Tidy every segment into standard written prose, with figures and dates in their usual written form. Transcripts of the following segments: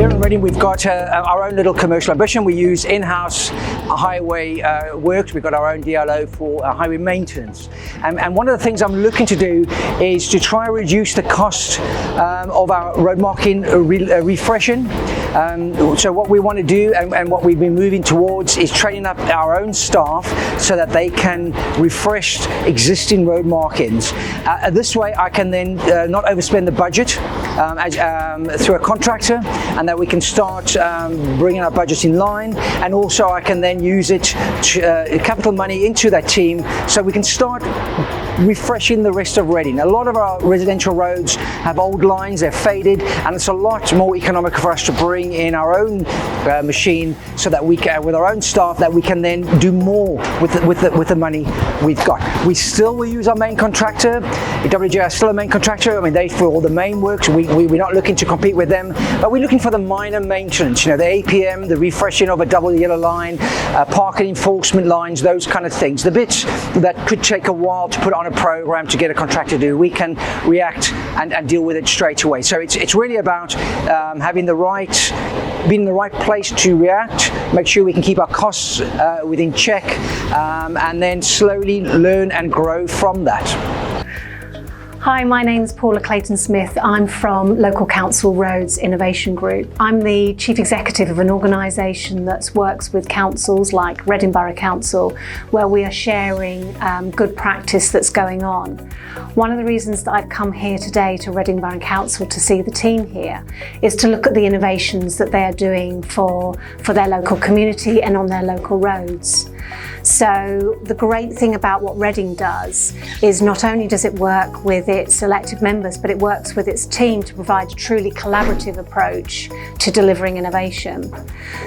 Here in Reading, we've got our own little commercial ambition. We use in-house highway works. We've got our own DLO for highway maintenance. And one of the things I'm looking to do is to try and reduce the cost of our road marking refreshing. So what we want to do and what we've been moving towards is training up our own staff so that they can refresh existing road markings. This way I can then not overspend the budget through a contractor, and that we can start bringing our budgets in line, and also I can then use it to, capital money into that team so we can start refreshing the rest of Reading. A lot of our residential roads have old lines, they're faded, and it's a lot more economical for us to bring in our own machine so that we can, with our own staff, that we can then do more with the money we've got. We still will use our main contractor. WJ is still a main contractor. I mean, they for all the main works. We're not looking to compete with them, but we're looking for the minor maintenance, you know, the APM, the refreshing of a double yellow line, parking enforcement lines, those kind of things. The bits that could take a while to put on a program to get a contractor to do, we can react and deal with it straight away. So it's really about being in the right place to react, make sure we can keep our costs within check, and then slowly learn and grow from that. Hi, my name's Paula Clayton-Smith. I'm from Local Council Roads Innovation Group. I'm the Chief Executive of an organisation that works with councils like Reading Borough Council, where we are sharing good practice that's going on. One of the reasons that I've come here today to Reading Borough Council to see the team here is to look at the innovations that they are doing for their local community and on their local roads. So the great thing about what Reading does is not only does it work with its elected members, but it works with its team to provide a truly collaborative approach to delivering innovation.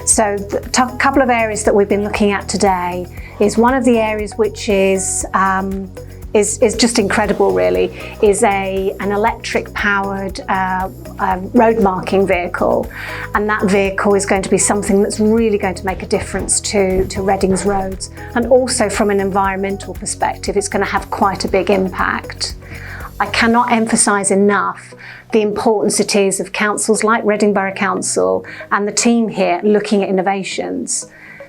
So a couple of areas that we've been looking at today is one of the areas which is just incredible really, is an electric powered road marking vehicle, and that vehicle is going to be something that's really going to make a difference to Reading's roads, and also from an environmental perspective it's going to have quite a big impact. I cannot emphasise enough the importance it is of councils like Reading Borough Council and the team here looking at innovations.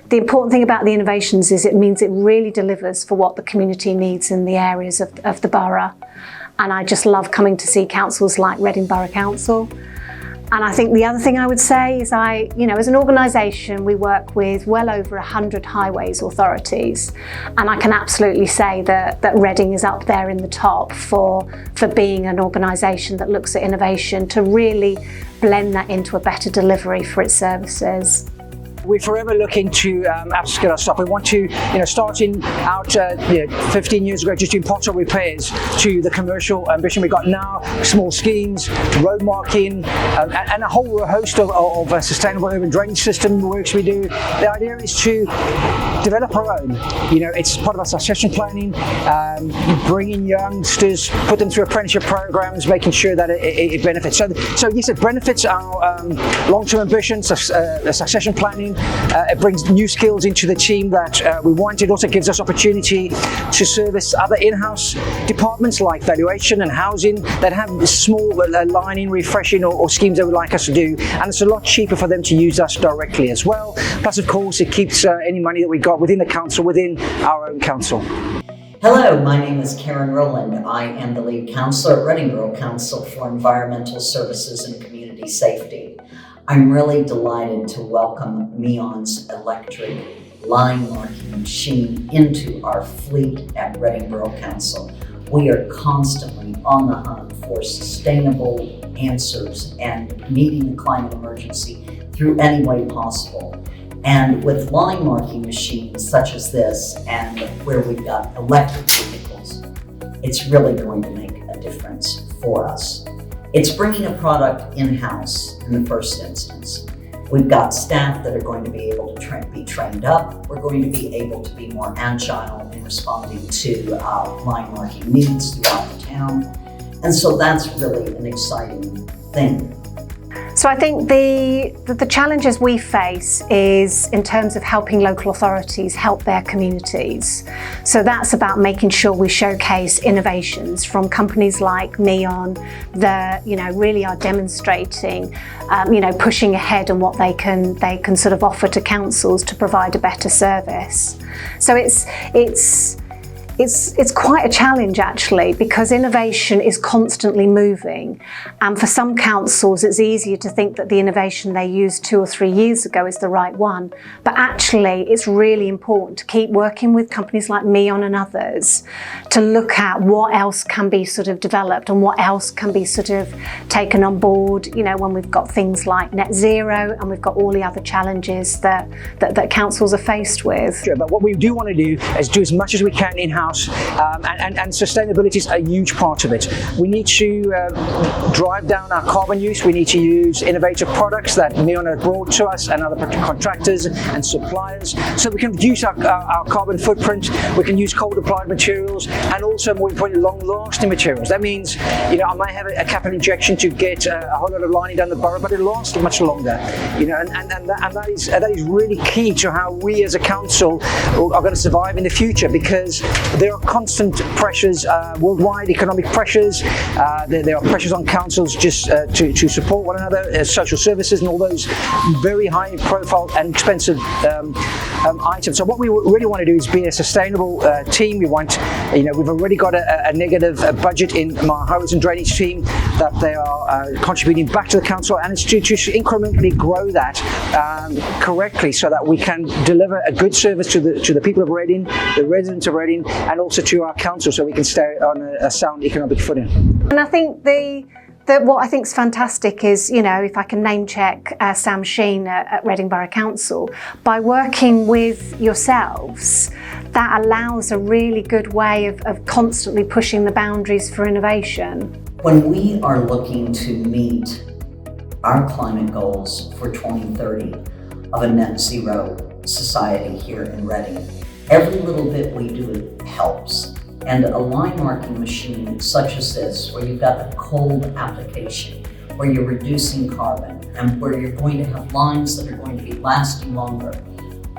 The important thing about the innovations is it means it really delivers for what the community needs in the areas of the borough. And I just love coming to see councils like Reading Borough Council. And I think the other thing I would say is as an organisation, we work with well over 100 highways authorities. And I can absolutely say that Reading is up there in the top for being an organisation that looks at innovation to really blend that into a better delivery for its services. We're forever looking to upskill our staff. We want to, starting out 15 years ago just doing pothole repairs, to the commercial ambition we've got now, small schemes, road marking, and a whole host of sustainable urban drainage system works we do. The idea is to develop our own. It's part of our succession planning, bringing youngsters, put them through apprenticeship programs, making sure that it benefits. So yes, it benefits our long-term ambitions, succession planning. It brings new skills into the team that we want. It also gives us opportunity to service other in-house departments like valuation and housing that have small lining, refreshing or schemes they would like us to do, and it's a lot cheaper for them to use us directly as well. Plus, of course, it keeps any money that we got within the council, within our own council. Hello, my name is Karen Rowland. I am the lead councillor at Reading Borough Council for Environmental Services and Community Safety. I'm really delighted to welcome Meon's electric line marking machine into our fleet at Reading Borough Council. We are constantly on the hunt for sustainable answers and meeting the climate emergency through any way possible. And with line marking machines such as this, and where we've got electric vehicles, it's really going to make a difference for us. It's bringing a product in-house in the first instance. We've got staff that are going to be able to be trained up. We're going to be able to be more agile in responding to line marking needs throughout the town. And so that's really an exciting thing. So I think the challenges we face is in terms of helping local authorities help their communities. So that's about making sure we showcase innovations from companies like Meon that really are demonstrating, pushing ahead on what they can sort of offer to councils to provide a better service. So it's quite a challenge actually, because innovation is constantly moving, and for some councils it's easier to think that the innovation they used 2 or 3 years ago is the right one, but actually it's really important to keep working with companies like Meon and others to look at what else can be sort of developed and what else can be sort of taken on board, when we've got things like net zero and we've got all the other challenges that councils are faced with. Sure, but what we do want to do is do as much as we can in-house. And sustainability is a huge part of it. We need to drive down our carbon use. We need to use innovative products that Meon have brought to us and other contractors and suppliers, so we can reduce our carbon footprint. We can use cold applied materials and also, more importantly, long-lasting materials. That means, I might have a capital injection to get a whole lot of lining down the borough, but it'll last much longer. And that is really key to how we as a council are going to survive in the future, because there are constant pressures, worldwide economic pressures. There are pressures on councils just to support one another, social services and all those very high profile and expensive items. So what we really want to do is be a sustainable team. We want, we've already got a negative budget in my highways and drainage team that they are contributing back to the council, and it's to incrementally grow that correctly, so that we can deliver a good service to the people of Reading, the residents of Reading, and also to our council, so we can stay on a sound economic footing. And I think what I think is fantastic is, if I can name check Sam Sheen at Reading Borough Council, by working with yourselves, that allows a really good way of constantly pushing the boundaries for innovation. When we are looking to meet our climate goals for 2030 of a net zero society here in Reading, every little bit we do helps. And a line marking machine such as this, where you've got the cold application, where you're reducing carbon, and where you're going to have lines that are going to be lasting longer,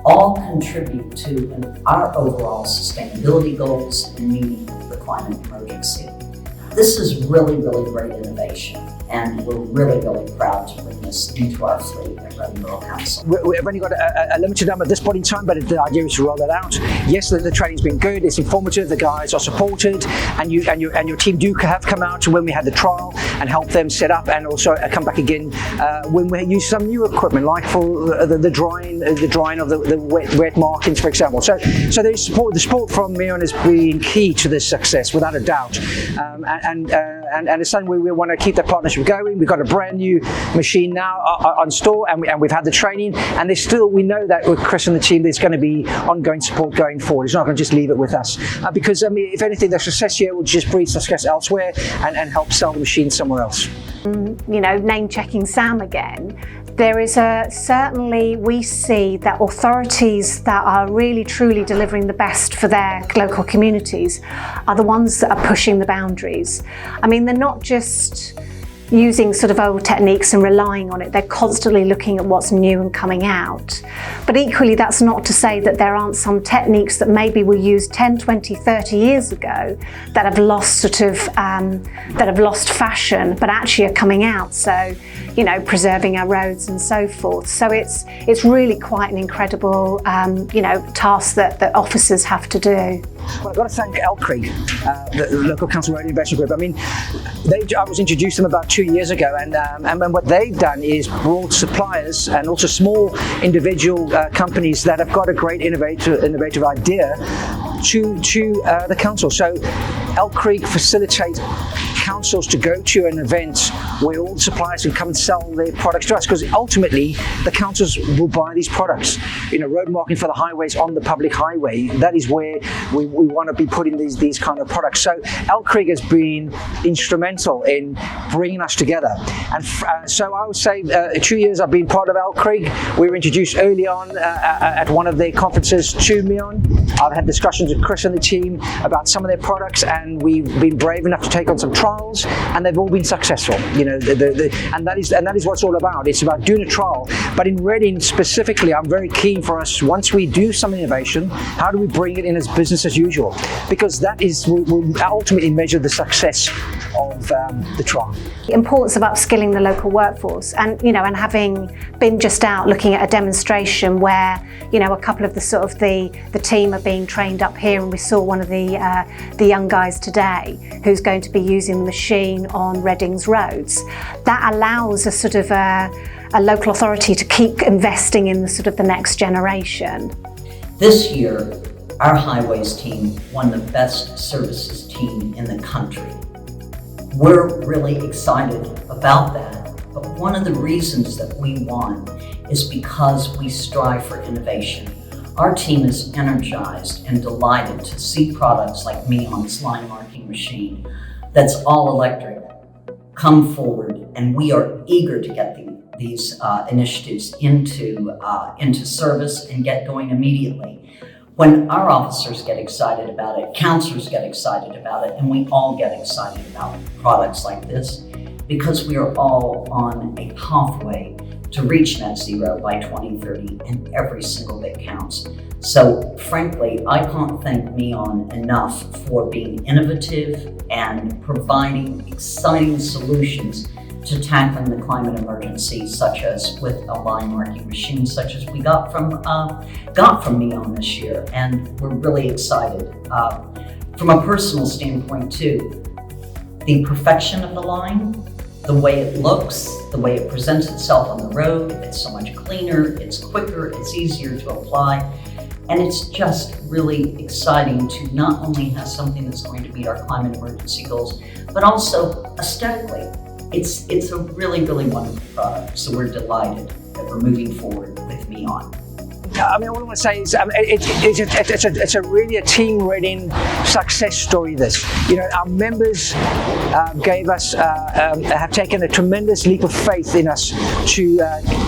all contribute to our overall sustainability goals and meeting the climate emergency. This is really, really great innovation, and we're really, really proud to bring this into our fleet at Reading Borough Council. We've only got a limited number at this point in time, but the idea is to roll that out. Yes, the training's been good, it's informative, the guys are supported, and your team have come out when we had the trial and helped them set up, and also come back again when we use some new equipment, like for the drying of the wet markings, for example. So there's support. The support from Meon has been key to this success, without a doubt. And it's something we want to keep that partnership going. We've got a brand new machine now on store, and we've had the training, and we know that with Chris and the team, there's going to be ongoing support going forward. It's not going to just leave it with us, because if anything, the success here will just breed success elsewhere and help sell the machine somewhere else. Name checking Sam again, there is certainly we see that authorities that are really truly delivering the best for their local communities are the ones that are pushing the boundaries. I mean, they're not just using sort of old techniques and relying on it. They're constantly looking at what's new and coming out. But equally, that's not to say that there aren't some techniques that maybe were used 10, 20, 30 years ago that have lost fashion, but actually are coming out. So, preserving our roads and so forth. So it's really quite an incredible, task that officers have to do. Well, I've got to thank LCRIG, the Local Council Road Investment Group. I mean, I was introduced to them about 2 years ago, and what they've done is brought suppliers and also small individual companies that have got a great innovative idea to the council. So LCRIG facilitates councils to go to an event where all the suppliers can come and sell their products to us, because ultimately the councils will buy these products. Road marking for the highways on the public highway, that is where we want to be putting these kind of products. So LCRIG has been instrumental in bringing us together, and so I would say 2 years I've been part of LCRIG. We were introduced early on at one of their conferences to Meon. I've had discussions to Chris and the team about some of their products, and we've been brave enough to take on some trials, and they've all been successful. You know, and that is what it's all about. It's about doing a trial. But in Reading specifically, I'm very keen for us, once we do some innovation, how do we bring it in as business as usual? Because that is will ultimately measure the success of the trial. The importance of upskilling the local workforce, and and having been just out looking at a demonstration where a couple of the team are being trained up here, and we saw one of the young guys today who's going to be using the machine on Reading's roads. That allows a local authority to keep investing in the next generation. This year, our highways team won the best services team in the country. We're really excited about that, but one of the reasons that we won is because we strive for innovation. Our team is energized and delighted to see products like Meon's line marking machine that's all electric come forward, and we are eager to get these initiatives into service and get going immediately. When our officers get excited about it, councillors get excited about it, and we all get excited about products like this, because we are all on a pathway to reach net zero by 2030, and every single bit counts. So frankly, I can't thank Meon enough for being innovative and providing exciting solutions to tackling the climate emergency, such as with a line marking machine, such as we got from Meon this year, and we're really excited. From a personal standpoint too, the perfection of the line, the way it looks, the way it presents itself on the road, it's so much cleaner, it's quicker, it's easier to apply, and it's just really exciting to not only have something that's going to meet our climate emergency goals, but also aesthetically. It's a really, really wonderful product, so we're delighted that we're moving forward with Meon. I mean, what I want to say is it's really a Team Reading success story. This, our members have taken a tremendous leap of faith in us to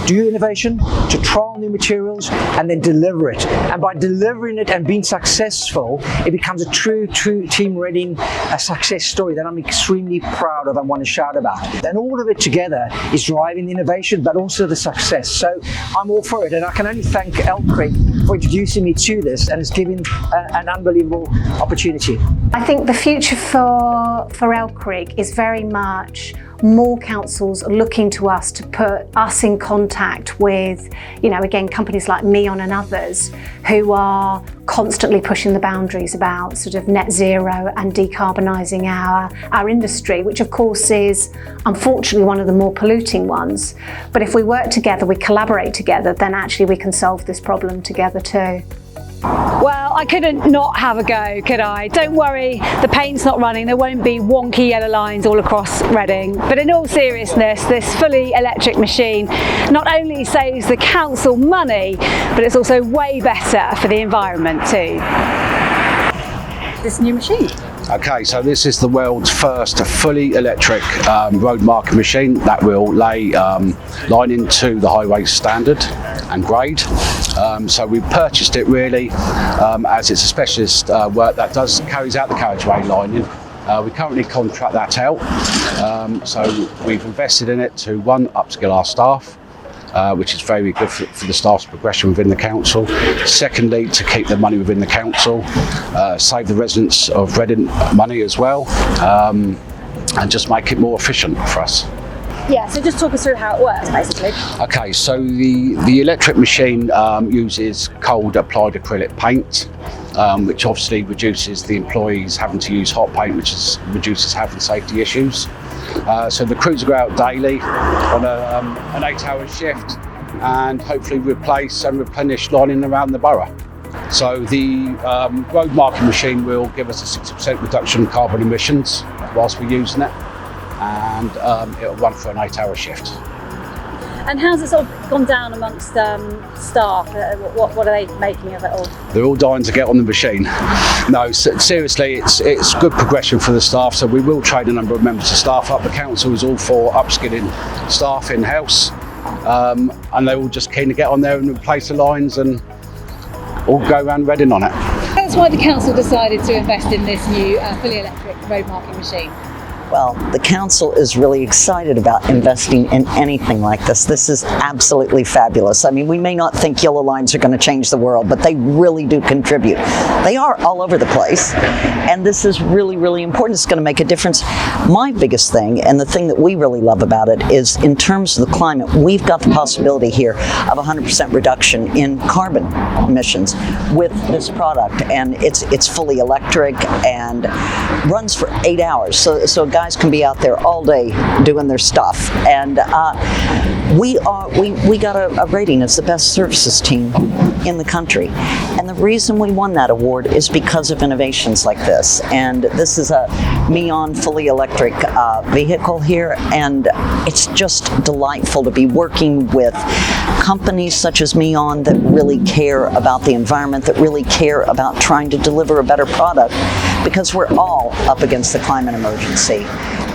do innovation, to trial new materials, and then deliver it. And by delivering it and being successful, it becomes a true Team Reading success story that I'm extremely proud of and want to shout about. And all of it together is driving the innovation, but also the success. So I'm all for it, and I can only thank LCRIG for introducing me to this, and it's given an unbelievable opportunity. I think the future for LCRIG is very much more councils looking to us to put us in contact with, again, companies like Meon and others who are constantly pushing the boundaries about net zero and decarbonising our industry, which of course is unfortunately one of the more polluting ones. But if we work together, we collaborate together, then actually we can solve this problem together too. Well, I couldn't not have a go, could I? Don't worry, the paint's not running, there won't be wonky yellow lines all across Reading. But in all seriousness, this fully electric machine not only saves the council money, but it's also way better for the environment too. This new machine. Okay, so this is the world's first fully electric road marking machine that will lay lining to the highway standard and grade. So we purchased it really as it's a specialist work that carries out the carriageway lining. We currently contract that out, so we've invested in it to upskill our staff, which is very good for the staff's progression within the council. Secondly, to keep the money within the council, save the residents of Reading money as well, and just make it more efficient for us. Yeah, so just talk us through how it works, basically. Okay, so the electric machine uses cold applied acrylic paint, which obviously reduces the employees having to use hot paint, which reduces health and safety issues. So the crews go out daily on an 8-hour shift and hopefully replace and replenish lining around the borough. So the road marking machine will give us a 60% reduction in carbon emissions whilst we're using it, and it'll run for an 8-hour shift. And how's it sort of gone down amongst staff? What are they making of it all? They're all dying to get on the machine. No, seriously, it's good progression for the staff, so we will train a number of members of staff up. The council is all for upskilling staff in-house, and they're all just keen to get on there and replace the lines and all go around Reading on it. It's us why the council decided to invest in this new fully electric road marking machine. Well, the council is really excited about investing in anything like this. This is absolutely fabulous. I mean, we may not think yellow lines are going to change the world, but they really do contribute. They are all over the place, and this is really, really important. It's going to make a difference. My biggest thing, and the thing that we really love about it, is in terms of the climate, we've got the possibility here of 100% reduction in carbon emissions with this product, and it's fully electric and runs for 8 hours. So guys can be out there all day doing their stuff, and we got a rating as the best services team in the country, and the reason we won that award is because of innovations like this. And this is a Meon fully electric vehicle here, and it's just delightful to be working with companies such as Meon that really care about the environment, that really care about trying to deliver a better product, because we're all up against the climate emergency.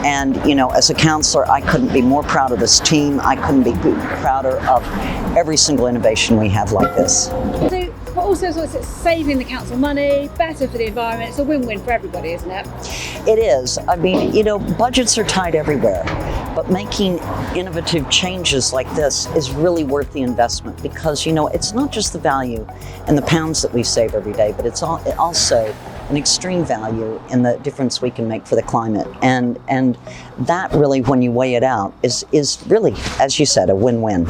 And, you know, as a councillor, I couldn't be more proud of this team. I couldn't be prouder of every single innovation we have like this. So, but also it's saving the council money, better for the environment. It's a win-win for everybody, isn't it? It is. I mean, you know, budgets are tight everywhere, but making innovative changes like this is really worth the investment, because, you know, it's not just the value and the pounds that we save every day, but it's also an extreme value in the difference we can make for the climate. And that really, when you weigh it out, is really, as you said, a win-win.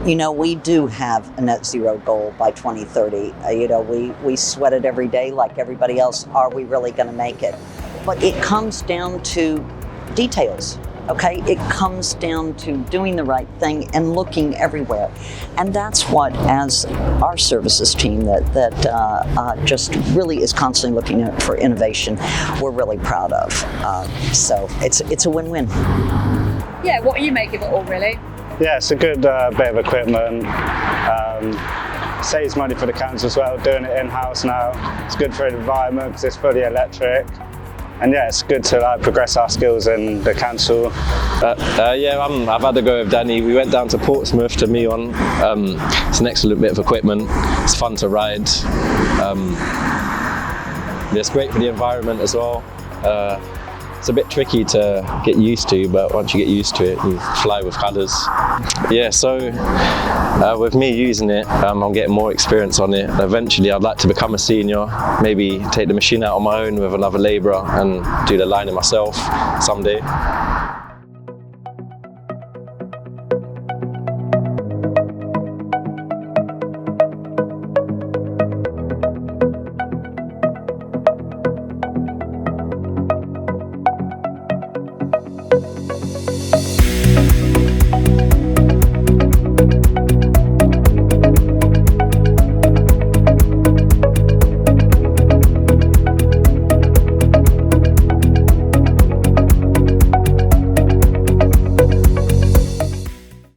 You know, we do have a net zero goal by 2030. You know, we sweat it every day like everybody else. Are we really going to make it? But it comes down to details. Okay, it comes down to doing the right thing and looking everywhere, and that's what, as our services team that just really is constantly looking for innovation, we're really proud of. So it's a win-win. Yeah, what are you making of it all, really? Yeah, it's a good bit of equipment. Saves money for the council as well, doing it in-house now. It's good for the environment because it's fully electric. And yeah, it's good to progress our skills in the council. Yeah, I've had a go with Danny. We went down to Portsmouth to Meon. It's an excellent bit of equipment. It's fun to ride. It's great for the environment as well. It's a bit tricky to get used to, but once you get used to it, you fly with colours. Yeah, so with me using it, I'm getting more experience on it. Eventually, I'd like to become a senior, maybe take the machine out on my own with another labourer and do the lining myself someday.